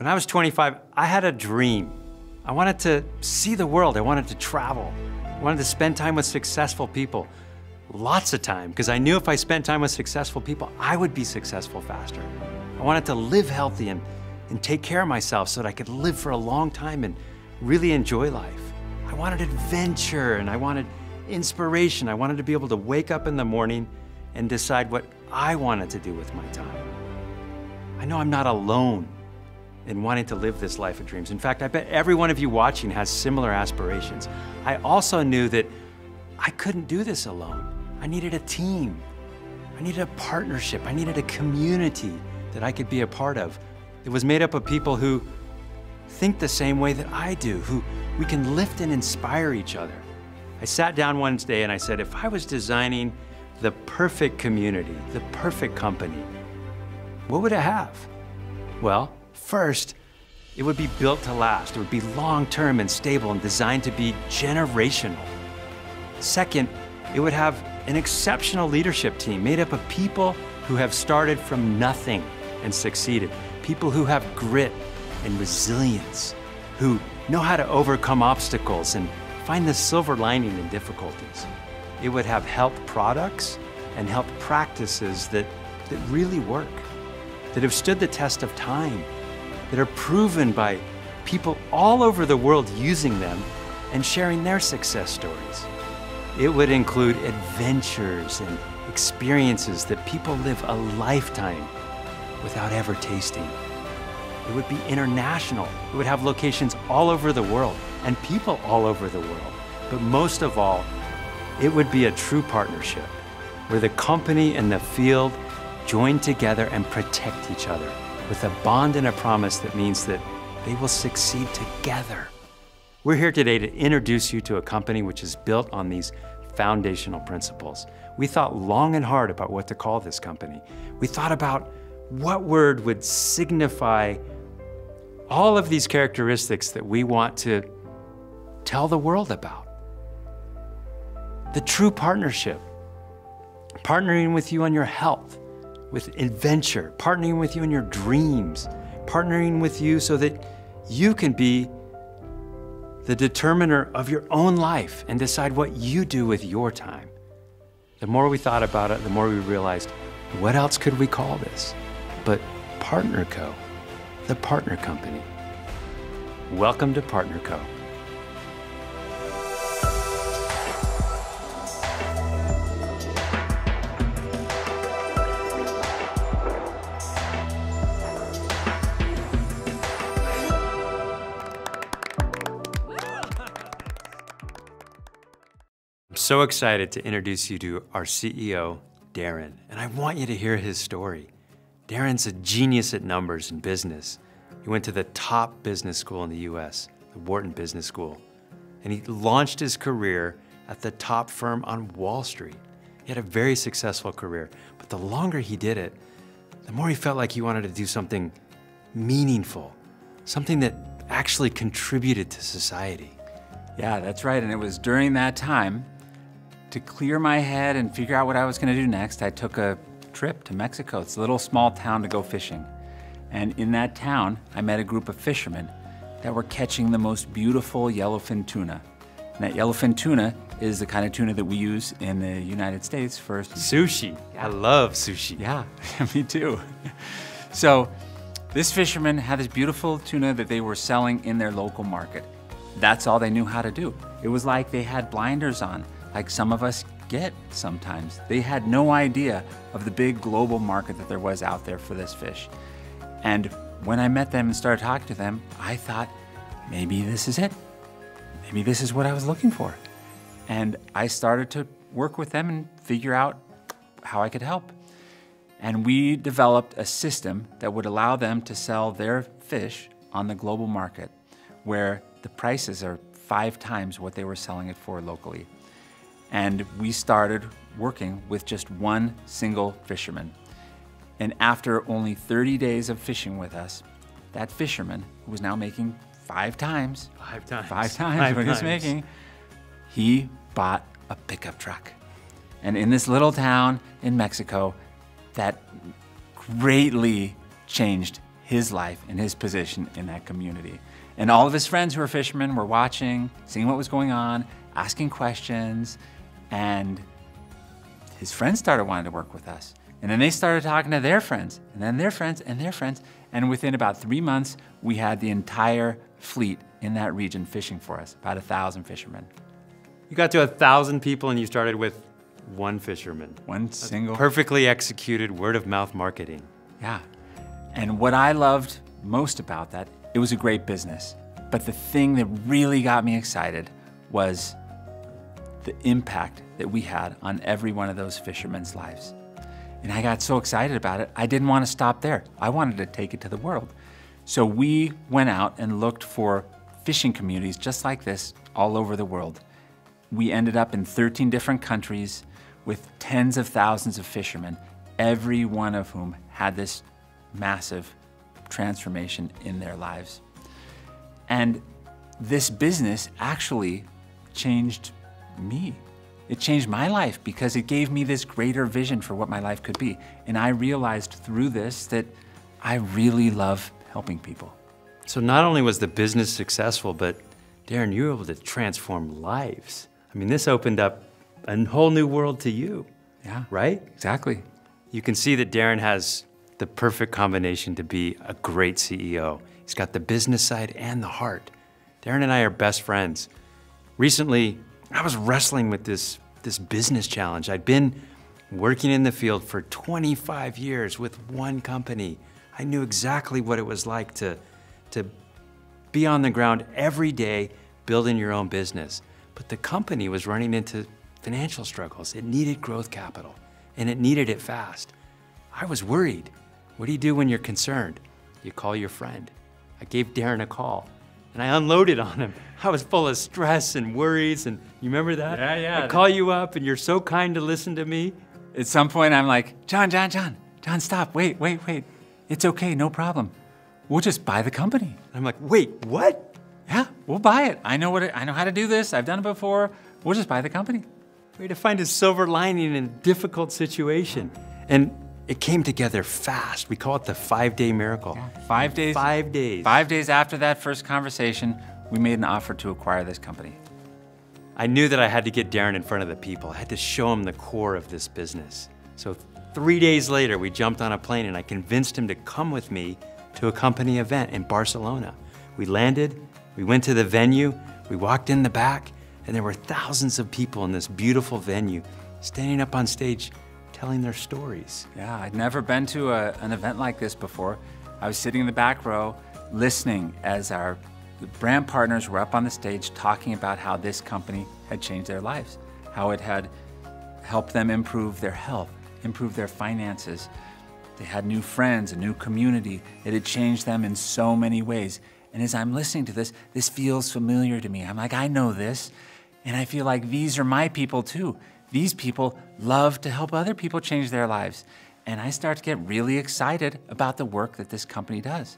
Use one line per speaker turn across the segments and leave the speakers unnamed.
When I was 25, I had a dream. I wanted to see the world. I wanted to travel. I wanted to spend time with successful people. Lots of time, because I knew if I spent time with successful people, I would be successful faster. I wanted to live healthy and take care of myself so that I could live for a long time and really enjoy life. I wanted adventure and I wanted inspiration. I wanted to be able to wake up in the morning and decide what I wanted to do with my time. I know I'm not alone in wanting to live this life of dreams. In fact, I bet every one of you watching has similar aspirations. I also knew that I couldn't do this alone. I needed a team. I needed a partnership. I needed a community that I could be a part of. It was made up of people who think the same way that I do, who we can lift and inspire each other. I sat down one day and I said, if I was designing the perfect community, the perfect company, what would it have? Well, first, it would be built to last. It would be long-term and stable and designed to be generational. Second, it would have an exceptional leadership team made up of people who have started from nothing and succeeded. People who have grit and resilience, who know how to overcome obstacles and find the silver lining in difficulties. It would have health products and health practices that really work, that have stood the test of time, that are proven by people all over the world using them and sharing their success stories. It would include adventures and experiences that people live a lifetime without ever tasting. It would be international. It would have locations all over the world and people all over the world. But most of all, it would be a true partnership where the company and the field join together and protect each other with a bond and a promise that means that they will succeed together. We're here today to introduce you to a company which is built on these foundational principles. We thought long and hard about what to call this company. We thought about what word would signify all of these characteristics that we want to tell the world about. The true partnership, partnering with you on your health, with adventure, partnering with you in your dreams, partnering with you so that you can be the determiner of your own life and decide what you do with your time. The more we thought about it, the more we realized, what else could we call this but PartnerCo, the partner company. Welcome to PartnerCo. I'm so excited to introduce you to our CEO, Darren, and I want you to hear his story. Darren's a genius at numbers and business. He went to the top business school in the US, the Wharton Business School, and he launched his career at the top firm on Wall Street. He had a very successful career, but the longer he did it, the more he felt like he wanted to do something meaningful, something that actually contributed to society.
Yeah, that's right, and it was during that time, to clear my head and figure out what I was gonna do next, I took a trip to Mexico. It's a little small town to go fishing. And in that town, I met a group of fishermen that were catching the most beautiful yellowfin tuna. And that yellowfin tuna is the kind of tuna that we use in the United States for
sushi. I love sushi.
Yeah, me too. So this fisherman had this beautiful tuna that they were selling in their local market. That's all they knew how to do. It was like they had blinders on, like some of us get sometimes. They had no idea of the big global market that there was out there for this fish. And when I met them and started talking to them, I thought, maybe this is it. Maybe this is what I was looking for. And I started to work with them and figure out how I could help. And we developed a system that would allow them to sell their fish on the global market, where the prices are 5 times what they were selling it for locally. And we started working with just one single fisherman. And after only 30 days of fishing with us, that fisherman, who was now making 5 times what he's making, he bought a pickup truck. And in this little town in Mexico, that greatly changed his life and his position in that community. And all of his friends who were fishermen were watching, seeing what was going on, asking questions, and his friends started wanting to work with us. And then they started talking to their friends, and then their friends, and their friends. And within about 3 months, we had the entire fleet in that region fishing for us, about 1,000 fishermen.
You got to 1,000 people and you started with one fisherman.
One single.
Perfectly executed word-of-mouth marketing.
Yeah. And what I loved most about that, it was a great business. But the thing that really got me excited was the impact that we had on every one of those fishermen's lives. And I got so excited about it, I didn't want to stop there. I wanted to take it to the world. So we went out and looked for fishing communities just like this all over the world. We ended up in 13 different countries with tens of thousands of fishermen, every one of whom had this massive transformation in their lives. And this business actually changed me. It changed my life because it gave me this greater vision for what my life could be. And I realized through this that I really love helping people.
So not only was the business successful, but Darren, you were able to transform lives. I mean, this opened up a whole new world to you.
Yeah.
Right?
Exactly.
You can see that Darren has the perfect combination to be a great CEO. He's got the business side and the heart. Darren and I are best friends. Recently, I was wrestling with this business challenge. I'd been working in the field for 25 years with one company. I knew exactly what it was like to be on the ground every day building your own business. But the company was running into financial struggles. It needed growth capital, and it needed it fast. I was worried. What do you do when you're concerned? You call your friend. I gave Darren a call, and I unloaded on him. I was full of stress and worries, and you remember that?
Yeah.
I call you up, and you're so kind to listen to me.
At some point, I'm like, John, stop, wait. It's okay, no problem. We'll just buy the company.
And I'm like, wait, what?
Yeah, we'll buy it. I know how to do this. I've done it before. We'll just buy the company.
Way to find a silver lining in a difficult situation. And it came together fast. We call it the 5-day miracle.
Yeah, 5 days.
5 days.
5 days after that first conversation, we made an offer to acquire this company.
I knew that I had to get Darren in front of the people. I had to show him the core of this business. So 3 days later, we jumped on a plane and I convinced him to come with me to a company event in Barcelona. We landed, we went to the venue, we walked in the back, and there were thousands of people in this beautiful venue standing up on stage telling their stories.
Yeah, I'd never been to an event like this before. I was sitting in the back row listening as our brand partners were up on the stage talking about how this company had changed their lives, how it had helped them improve their health, improve their finances. They had new friends, a new community. It had changed them in so many ways. And as I'm listening to this, this feels familiar to me. I'm like, I know this. And I feel like these are my people too. These people love to help other people change their lives. And I start to get really excited about the work that this company does.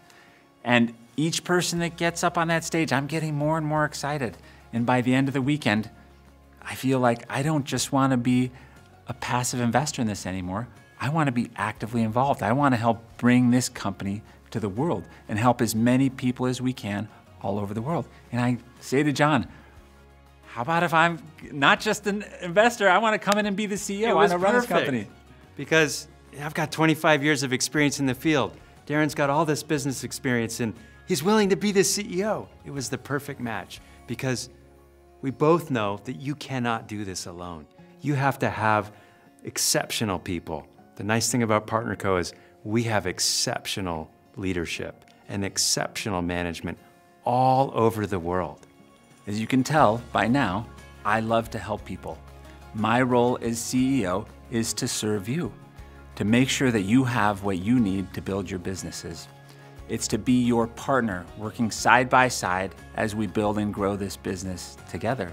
And each person that gets up on that stage, I'm getting more and more excited. And by the end of the weekend, I feel like I don't just want to be a passive investor in this anymore. I want to be actively involved. I want to help bring this company to the world and help as many people as we can all over the world. And I say to John, how about if I'm not just an investor, I want to come in and be the CEO. I want to run this company.
Because I've got 25 years of experience in the field. Darren's got all this business experience and he's willing to be the CEO. It was the perfect match because we both know that you cannot do this alone. You have to have exceptional people. The nice thing about PartnerCo is we have exceptional leadership and exceptional management all over the world.
As you can tell by now, I love to help people. My role as CEO is to serve you, to make sure that you have what you need to build your businesses. It's to be your partner, working side by side as we build and grow this business together.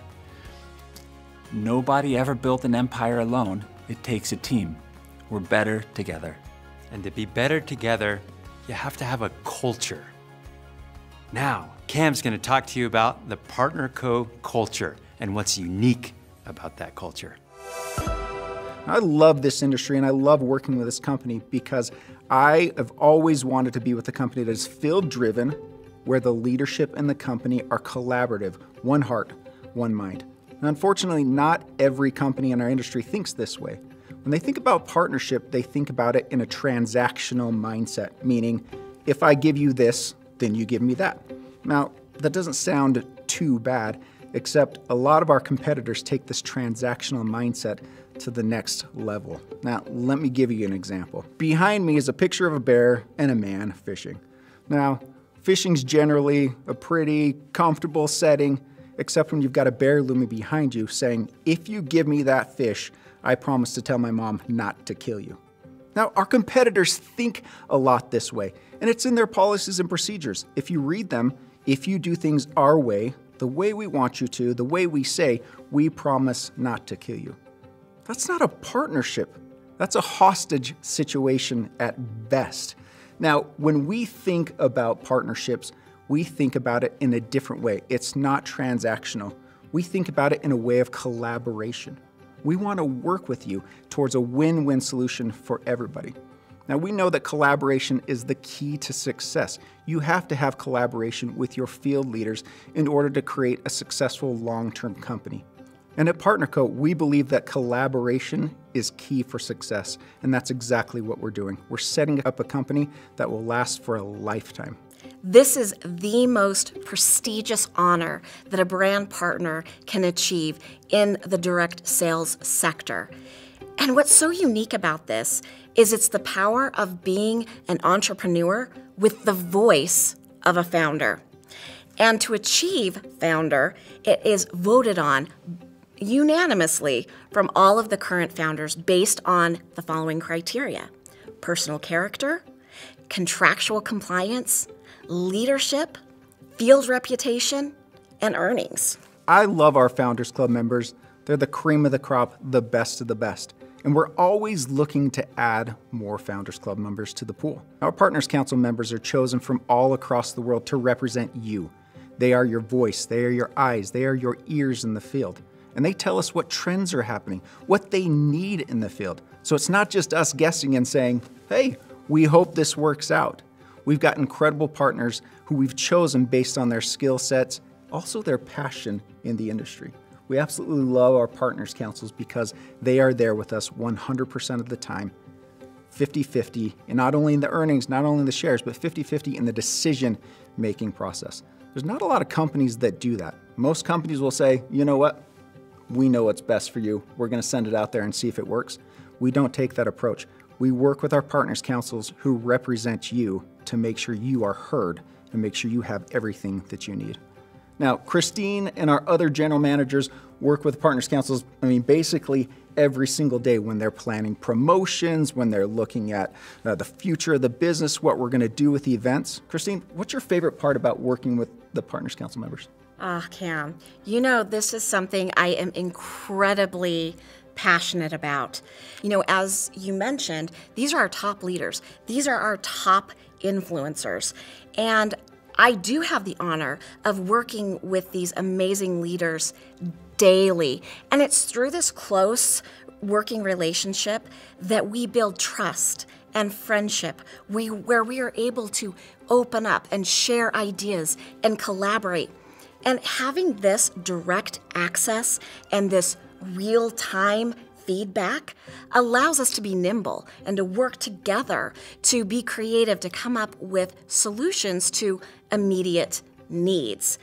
Nobody ever built an empire alone. It takes a team. We're better together.
And to be better together, you have to have a culture. Now, Cam's going to talk to you about the PartnerCo culture and what's unique about that culture.
I love this industry and I love working with this company because I have always wanted to be with a company that is field-driven, where the leadership and the company are collaborative, one heart, one mind. And unfortunately, not every company in our industry thinks this way. When they think about partnership, they think about it in a transactional mindset, meaning if I give you this, then you give me that. Now, that doesn't sound too bad, except a lot of our competitors take this transactional mindset to the next level. Now, let me give you an example. Behind me is a picture of a bear and a man fishing. Now, fishing's generally a pretty comfortable setting, except when you've got a bear looming behind you saying, if you give me that fish, I promise to tell my mom not to kill you. Now, our competitors think a lot this way, and it's in their policies and procedures. If you read them, if you do things our way, the way we want you to, the way we say, we promise not to kill you. That's not a partnership. That's a hostage situation at best. Now, when we think about partnerships, we think about it in a different way. It's not transactional. We think about it in a way of collaboration. We want to work with you towards a win-win solution for everybody. Now, we know that collaboration is the key to success. You have to have collaboration with your field leaders in order to create a successful long-term company. And at PartnerCo, we believe that collaboration is key for success, and that's exactly what we're doing. We're setting up a company that will last for a lifetime.
This is the most prestigious honor that a brand partner can achieve in the direct sales sector. And what's so unique about this is it's the power of being an entrepreneur with the voice of a founder. And to achieve founder, it is voted on unanimously from all of the current founders based on the following criteria: personal character, contractual compliance, leadership, field reputation, and earnings.
I love our Founders Club members. They're the cream of the crop, the best of the best. And we're always looking to add more Founders Club members to the pool. Our Partners Council members are chosen from all across the world to represent you. They are your voice, they are your eyes, they are your ears in the field. And they tell us what trends are happening, what they need in the field. So it's not just us guessing and saying, hey, we hope this works out. We've got incredible partners who we've chosen based on their skill sets, also their passion in the industry. We absolutely love our Partners Councils because they are there with us 100% of the time, 50-50, and not only in the earnings, not only in the shares, but 50-50 in the decision-making process. There's not a lot of companies that do that. Most companies will say, you know what? We know what's best for you. We're going to send it out there and see if it works. We don't take that approach. We work with our Partners Councils who represent you to make sure you are heard and make sure you have everything that you need. Now, Christine and our other general managers work with Partners Councils, basically every single day when they're planning promotions, when they're looking at the future of the business, what we're going to do with the events. Christine, what's your favorite part about working with the Partners Council members?
Cam, you know, this is something I am incredibly passionate about. You know, as you mentioned, these are our top leaders. These are our top influencers. And I do have the honor of working with these amazing leaders daily. And it's through this close working relationship that we build trust and friendship, where we are able to open up and share ideas and collaborate. And having this direct access and this real-time feedback allows us to be nimble and to work together, to be creative, to come up with solutions to immediate needs.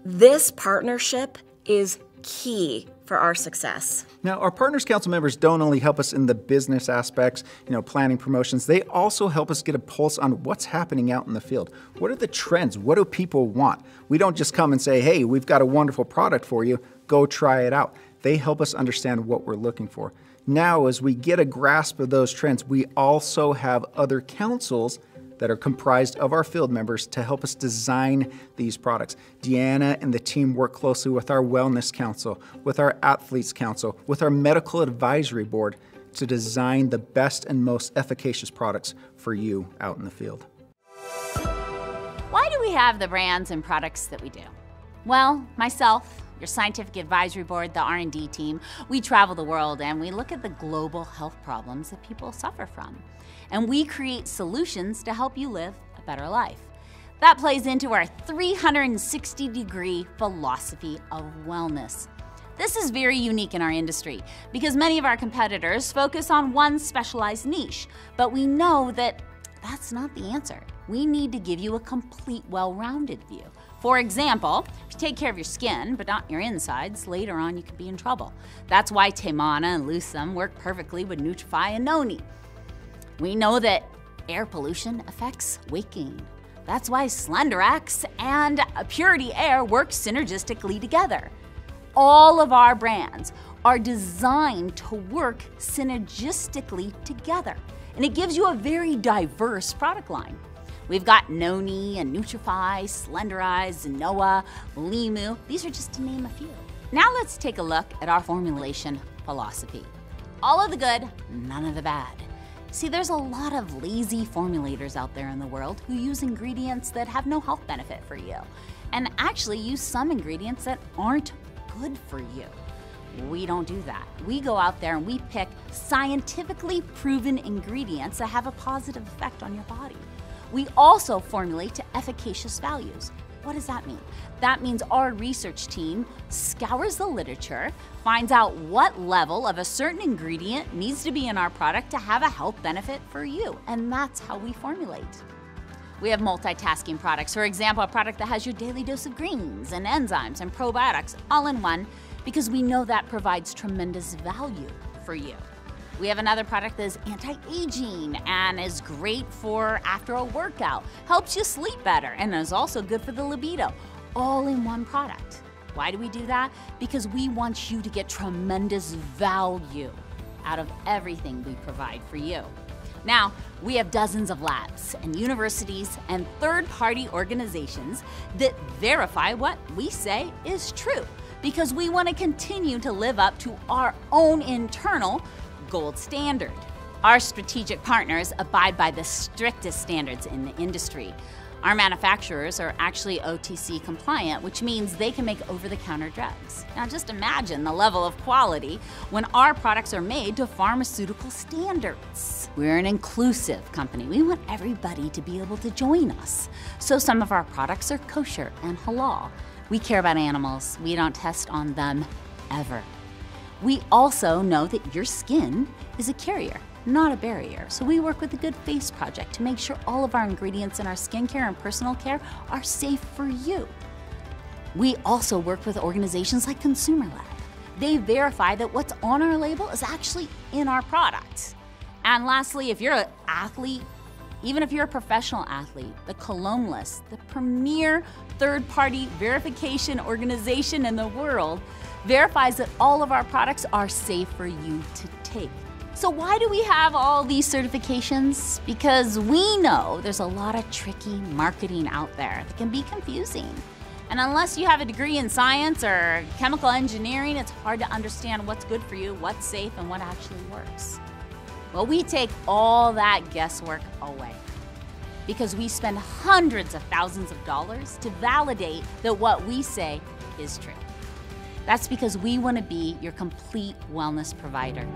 This partnership is key for our success.
Now, our Partners Council members don't only help us in the business aspects, planning promotions, they also help us get a pulse on what's happening out in the field. What are the trends? What do people want? We don't just come and say, hey, we've got a wonderful product for you, go try it out. They help us understand what we're looking for. Now, as we get a grasp of those trends, we also have other councils that are comprised of our field members to help us design these products. Deanna and the team work closely with our Wellness Council, with our Athletes Council, with our Medical Advisory Board to design the best and most efficacious products for you out in the field.
Why do we have the brands and products that we do? Well, myself, your scientific advisory board, the R&D team, we travel the world and we look at the global health problems that people suffer from. And we create solutions to help you live a better life. That plays into our 360-degree philosophy of wellness. This is very unique in our industry because many of our competitors focus on one specialized niche, but we know that that's not the answer. We need to give you a complete, well-rounded view. For example, if you take care of your skin, but not your insides, later on you could be in trouble. That's why Taymana and Lusum work perfectly with Nutrify and Noni. We know that air pollution affects weight gain. That's why Slenderax and Purity Air work synergistically together. All of our brands are designed to work synergistically together, and it gives you a very diverse product line. We've got Noni and Nutrify, Slenderize, Zenoa, Limu. These are just to name a few. Now let's take a look at our formulation philosophy. All of the good, none of the bad. See, there's a lot of lazy formulators out there in the world who use ingredients that have no health benefit for you, and actually use some ingredients that aren't good for you. We don't do that. We go out there and we pick scientifically proven ingredients that have a positive effect on your body. We also formulate to efficacious values. What does that mean? That means our research team scours the literature, finds out what level of a certain ingredient needs to be in our product to have a health benefit for you, and that's how we formulate. We have multitasking products. For example, a product that has your daily dose of greens and enzymes and probiotics all in one, because we know that provides tremendous value for you. We have another product that is anti-aging and is great for after a workout, helps you sleep better, and is also good for the libido, all in one product. Why do we do that? Because we want you to get tremendous value out of everything we provide for you. Now, we have dozens of labs and universities and third-party organizations that verify what we say is true, because we want to continue to live up to our own internal gold standard. Our strategic partners abide by the strictest standards in the industry. Our manufacturers are actually OTC compliant, which means they can make over-the-counter drugs. Now just imagine the level of quality when our products are made to pharmaceutical standards. We're an inclusive company. We want everybody to be able to join us. So some of our products are kosher and halal. We care about animals. We don't test on them ever. We also know that your skin is a carrier, not a barrier. So we work with the Good Face Project to make sure all of our ingredients in our skincare and personal care are safe for you. We also work with organizations like Consumer Lab. They verify that what's on our label is actually in our product. And lastly, if you're an athlete, even if you're a professional athlete, the Cologne List, the premier third-party verification organization in the world, verifies that all of our products are safe for you to take. So why do we have all these certifications? Because we know there's a lot of tricky marketing out there that can be confusing. And unless you have a degree in science or chemical engineering, it's hard to understand what's good for you, what's safe, and what actually works. Well, we take all that guesswork away because we spend hundreds of thousands of dollars to validate that what we say is true. That's because we want to be your complete wellness provider.